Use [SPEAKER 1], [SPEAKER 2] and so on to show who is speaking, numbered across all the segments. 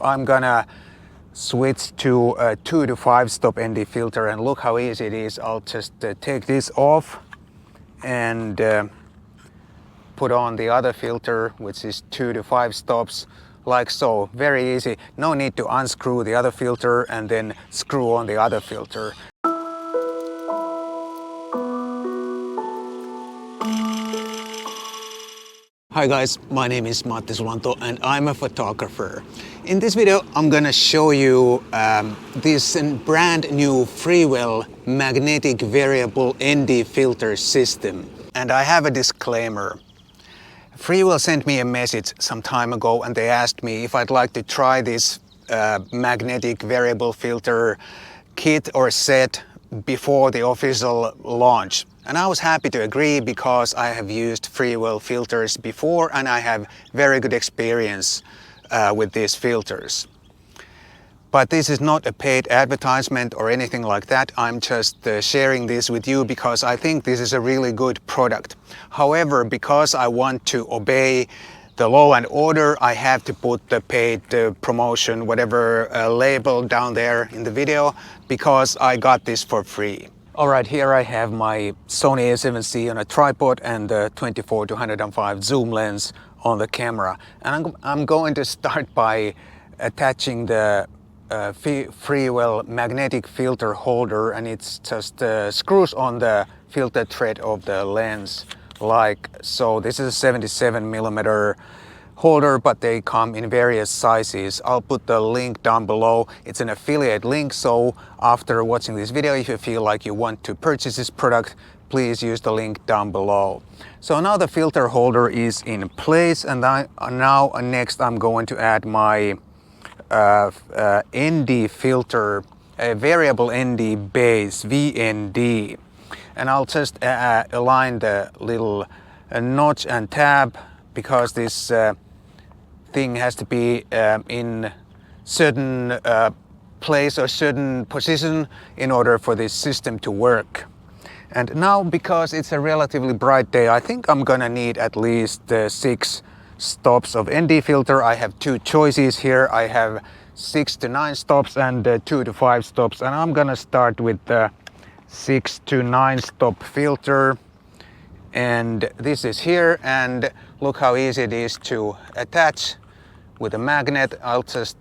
[SPEAKER 1] I'm gonna switch to a 2 to 5 stop ND filter, and look how easy it is. I'll just take this off and put on the other filter, which is 2 to 5 stops, like so. Very easy. No need to unscrew the other filter and then screw on the other filter. Hi guys, my name is Matti Sulanto and I'm a photographer. In this video I'm gonna show you this brand new Freewell magnetic variable ND filter system. And I have a disclaimer. Freewell sent me a message some time ago and they asked me if I'd like to try this magnetic variable filter kit or set before the official launch. And I was happy to agree because I have used Freewell filters before and I have very good experience with these filters. But this is not a paid advertisement or anything like that. I'm just sharing this with you because I think this is a really good product. However, because I want to obey the law and order, I have to put the paid promotion, whatever label down there in the video, because I got this for free. Alright, here I have my Sony a7C on a tripod and the 24-105 zoom lens on the camera. And I'm going to start by attaching the Freewell magnetic filter holder, and it's just screws on the filter thread of the lens, like so. This is a 77mm holder, but they come in various sizes. I'll put the link down below. It's an affiliate link, so after watching this video, if you feel like you want to purchase this product, please use the link down below. So now the filter holder is in place, and now next I'm going to add my ND filter, a variable ND base, VND. And I'll just align the little notch and tab, because this thing has to be in certain place or certain position in order for this system to work. And now, because it's a relatively bright day, I think I'm gonna need at least 6 stops of ND filter. I have 2 choices here. I have 6 to 9 stops and 2 to 5 stops, and I'm gonna start with the 6 to 9 stop filter. And this is here, and look how easy it is to attach with a magnet. I'll just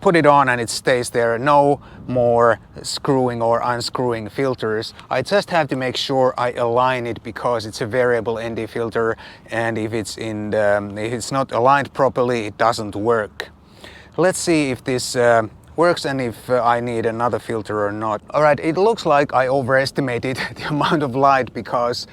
[SPEAKER 1] put it on and it stays there. No more screwing or unscrewing filters. I just have to make sure I align it because it's a variable ND filter, and if it's not aligned properly, it doesn't work. Let's see if this works and if I need another filter or not. Alright, it looks like I overestimated the amount of light, because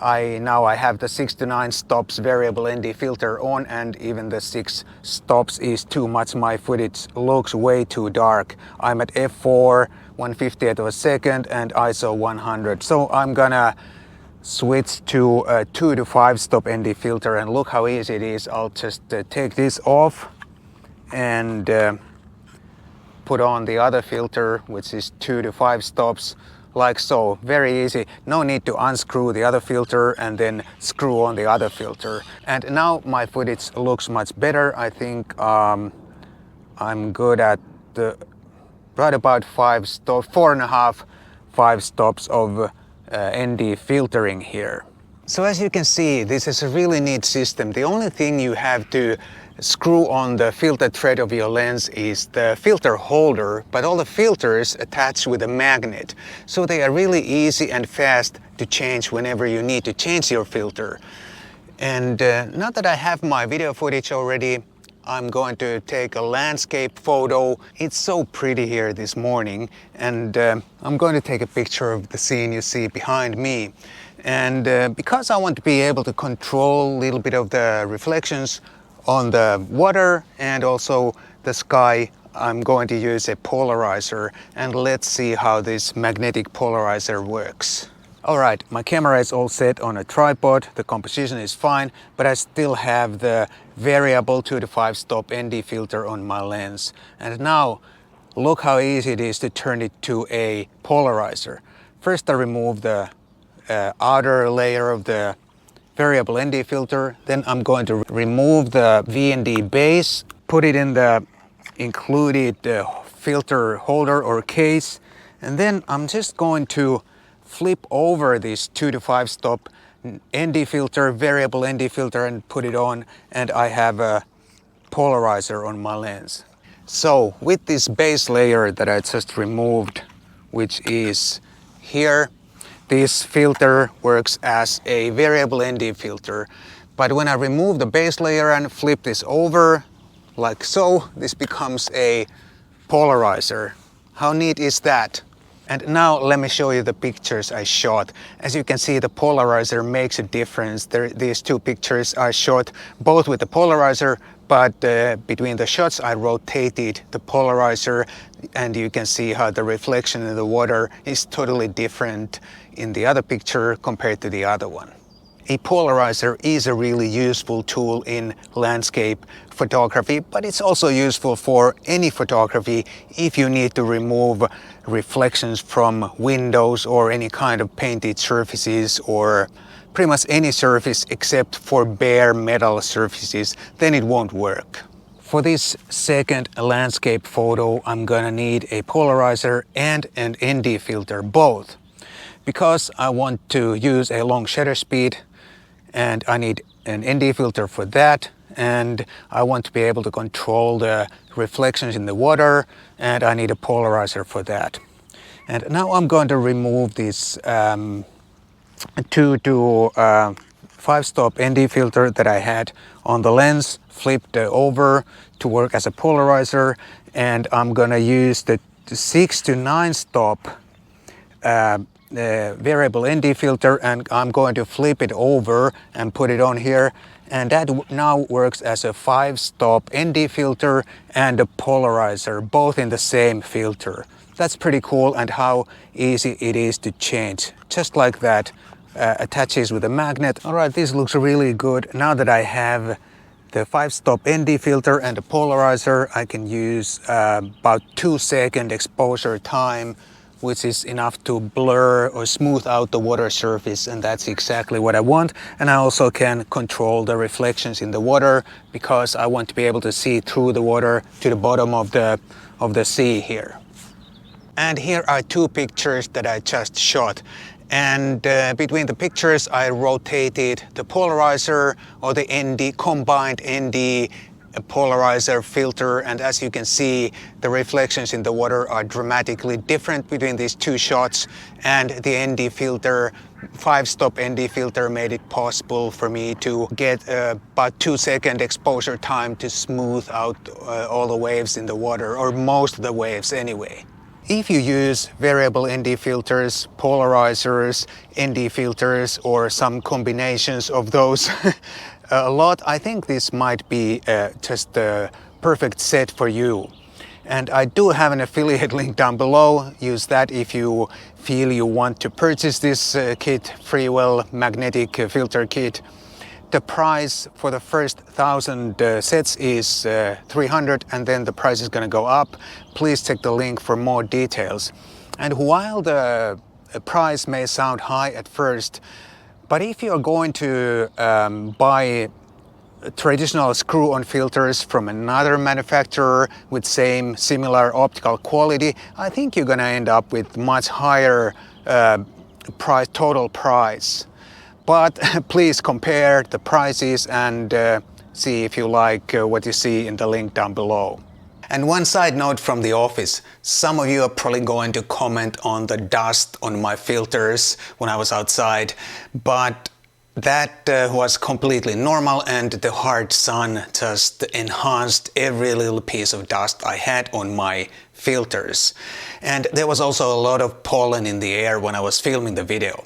[SPEAKER 1] now I have the 6 to 9 stops variable ND filter on, and even the 6 stops is too much. My footage looks way too dark. I'm at f4, 1/50th of a second and ISO 100. So I'm gonna switch to a 2 to 5 stop ND filter, and look how easy it is. I'll just take this off and put on the other filter, which is 2 to 5 stops, like so. Very easy. No need to unscrew the other filter and then screw on the other filter. And now my footage looks much better. I think I'm good at right about 5 stops, 4.5, 5 stops of ND filtering here. So as you can see, this is a really neat system. The only thing you have to screw on the filter thread of your lens is the filter holder, but all the filters attach with a magnet. So they are really easy and fast to change whenever you need to change your filter. And now that I have my video footage already, I'm going to take a landscape photo. It's so pretty here this morning, and I'm going to take a picture of the scene you see behind me. And because I want to be able to control a little bit of the reflections on the water and also the sky, I'm going to use a polarizer, and let's see how this magnetic polarizer works. Alright, my camera is all set on a tripod, the composition is fine, but I still have the variable 2 to 5 stop ND filter on my lens. And now, look how easy it is to turn it to a polarizer. First I remove the outer layer of the variable ND filter, then I'm going to remove the VND base, put it in the included filter holder or case, and then I'm just going to flip over this 2 to 5 stop ND filter, variable ND filter, and put it on, and I have a polarizer on my lens. So with this base layer that I just removed, which is here, this filter works as a variable ND filter. But when I remove the base layer and flip this over, like so, this becomes a polarizer. How neat is that? And now let me show you the pictures I shot. As you can see, the polarizer makes a difference. These two pictures I shot both with the polarizer, but between the shots I rotated the polarizer, and you can see how the reflection in the water is totally different in the other picture compared to the other one. A polarizer is a really useful tool in landscape photography, but it's also useful for any photography if you need to remove reflections from windows or any kind of painted surfaces, or pretty much any surface except for bare metal surfaces, then it won't work. For this second landscape photo, I'm gonna need a polarizer and an ND filter, both, because I want to use a long shutter speed, and I need an ND filter for that, and I want to be able to control the reflections in the water, and I need a polarizer for that. And now I'm going to remove this 2 to 5 stop ND filter that I had on the lens, flipped over to work as a polarizer, and I'm gonna use the 6 to 9 stop variable ND filter, and I'm going to flip it over and put it on here, and that now works as a 5 stop ND filter and a polarizer, both in the same filter. That's pretty cool, and how easy it is to change. Just like that, attaches with a magnet. Alright, this looks really good. Now that I have the 5 stop ND filter and the polarizer, I can use about 2-second exposure time, which is enough to blur or smooth out the water surface, and that's exactly what I want. And I also can control the reflections in the water, because I want to be able to see through the water to the bottom of the sea here. And here are 2 pictures that I just shot. And between the pictures I rotated the polarizer, or the ND, combined ND polarizer filter, and as you can see, the reflections in the water are dramatically different between these 2 shots, and the ND filter, 5 stop ND filter, made it possible for me to get about 2-second exposure time to smooth out all the waves in the water, or most of the waves anyway. If you use variable ND filters, polarizers, ND filters, or some combinations of those a lot, I think this might be just the perfect set for you. And I do have an affiliate link down below. Use that if you feel you want to purchase this kit, Freewell magnetic filter kit. The price for the first 1,000 sets is 300, and then the price is going to go up. Please check the link for more details. And while the price may sound high at first, but if you're going to buy traditional screw-on filters from another manufacturer with similar optical quality, I think you're going to end up with much higher total price. But please compare the prices and see if you like what you see in the link down below. And one side note from the office. Some of you are probably going to comment on the dust on my filters when I was outside, but that was completely normal, and the hard sun just enhanced every little piece of dust I had on my filters. And there was also a lot of pollen in the air when I was filming the video.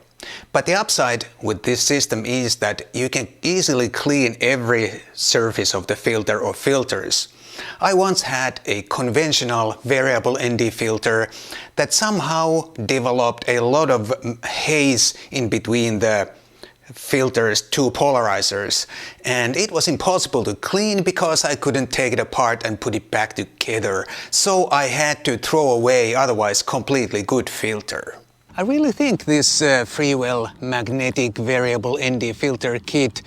[SPEAKER 1] But the upside with this system is that you can easily clean every surface of the filter or filters. I once had a conventional variable ND filter that somehow developed a lot of haze in between the filter's 2 polarizers, and it was impossible to clean because I couldn't take it apart and put it back together. So I had to throw away otherwise completely good filter. I really think this Freewell magnetic variable ND filter kit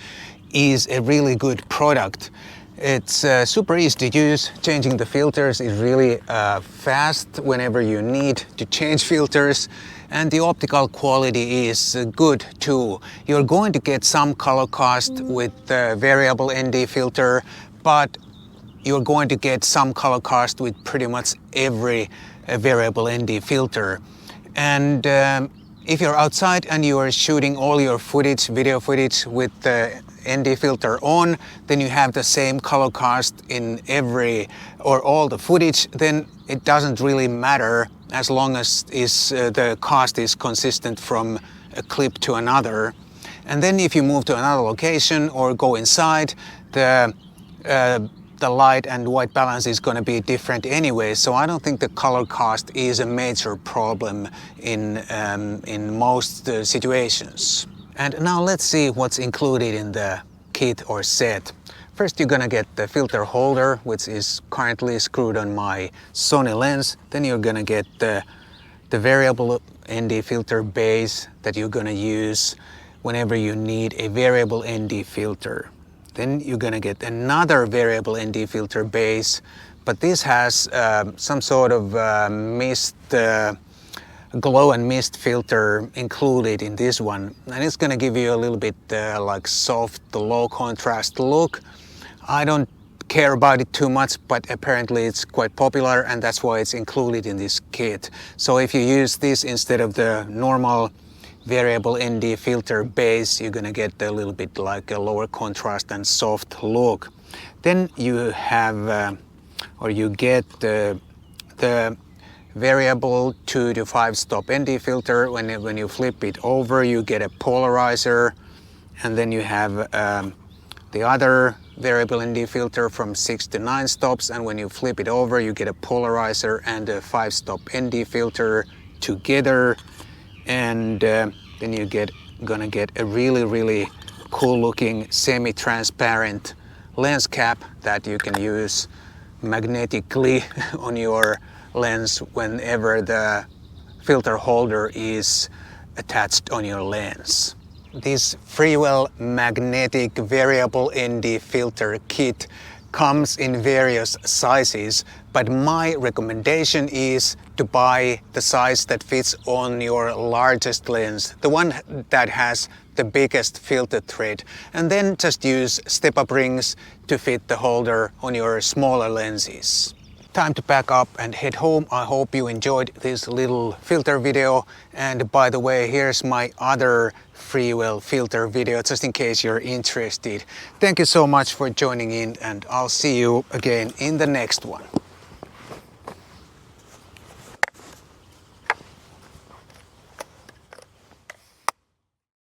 [SPEAKER 1] is a really good product. It's super easy to use. Changing the filters is really fast whenever you need to change filters, and the optical quality is good too. You're going to get some color cast with the variable ND filter, but you're going to get some color cast with pretty much every variable ND filter. And if you're outside and you are shooting all your footage, video footage with the ND filter on, then you have the same color cast in every or all the footage, then it doesn't really matter as long as the cast is consistent from a clip to another. And then if you move to another location or go inside, the light and white balance is going to be different anyway, so I don't think the color cast is a major problem in most situations. And now let's see what's included in the kit or set. First you're gonna get the filter holder, which is currently screwed on my Sony lens. Then you're gonna get the variable ND filter base that you're gonna use whenever you need a variable ND filter. Then you're gonna get another variable ND filter base, but this has some sort of glow and mist filter included in this one, and it's gonna give you a little bit like soft, low contrast look. I don't care about it too much, but apparently it's quite popular, and that's why it's included in this kit. So if you use this instead of the normal variable ND filter base, you're gonna get a little bit like a lower contrast and soft look. Then you have or you get the variable 2 to 5 stop ND filter. When you flip it over, you get a polarizer, and then you have the other variable ND filter from 6 to 9 stops, and when you flip it over, you get a polarizer and a 5 stop ND filter together. And then you gonna get a really cool looking semi-transparent lens cap that you can use magnetically on your lens whenever the filter holder is attached on your lens. This Freewell magnetic variable ND filter kit comes in various sizes, but my recommendation is to buy the size that fits on your largest lens, the one that has the biggest filter thread, and then just use step-up rings to fit the holder on your smaller lenses. Time to pack up and head home. I hope you enjoyed this little filter video, and by the way, here's my other Freewell filter video just in case you're interested. Thank you so much for joining in, and I'll see you again in the next one.